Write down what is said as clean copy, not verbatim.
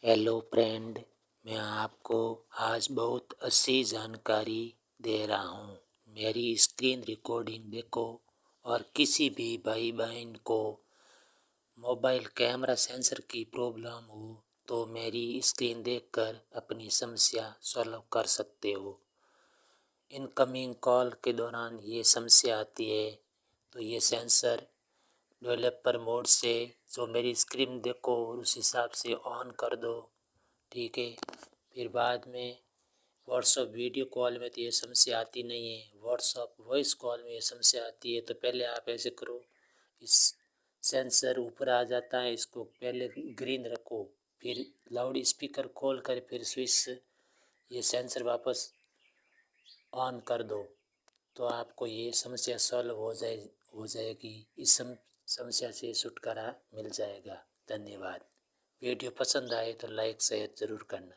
Hello friend, मैं आपको आज बहुत अच्छी जानकारी दे रहा हूँ। मेरी स्क्रीन रिकॉर्डिंग देखो और किसी भी भाई बहन को मोबाइल कैमरा सेंसर की प्रॉब्लम हो तो मेरी स्क्रीन देखकर अपनी समस्या सॉल्व कर सकते हो। इनकमिंग कॉल के दौरान ये समस्या आती है तो ये सेंसर डेवलपर मोड से जो मेरी स्क्रीन देखो और उस हिसाब से ऑन कर दो। ठीक है। फिर बाद में व्हाट्सअप वीडियो कॉल में तो ये समस्या आती नहीं है, व्हाट्सअप वॉइस कॉल में ये समस्या आती है। तो पहले आप ऐसे करो, इस सेंसर ऊपर आ जाता है, इसको पहले ग्रीन रखो, फिर लाउड स्पीकर खोल कर फिर स्विच ये सेंसर वापस ऑन कर दो तो आपको ये समस्या सॉल्व हो जाएगी। इस समस्या से छुटकारा मिल जाएगा। धन्यवाद। वीडियो पसंद आए तो लाइक शेयर ज़रूर करना।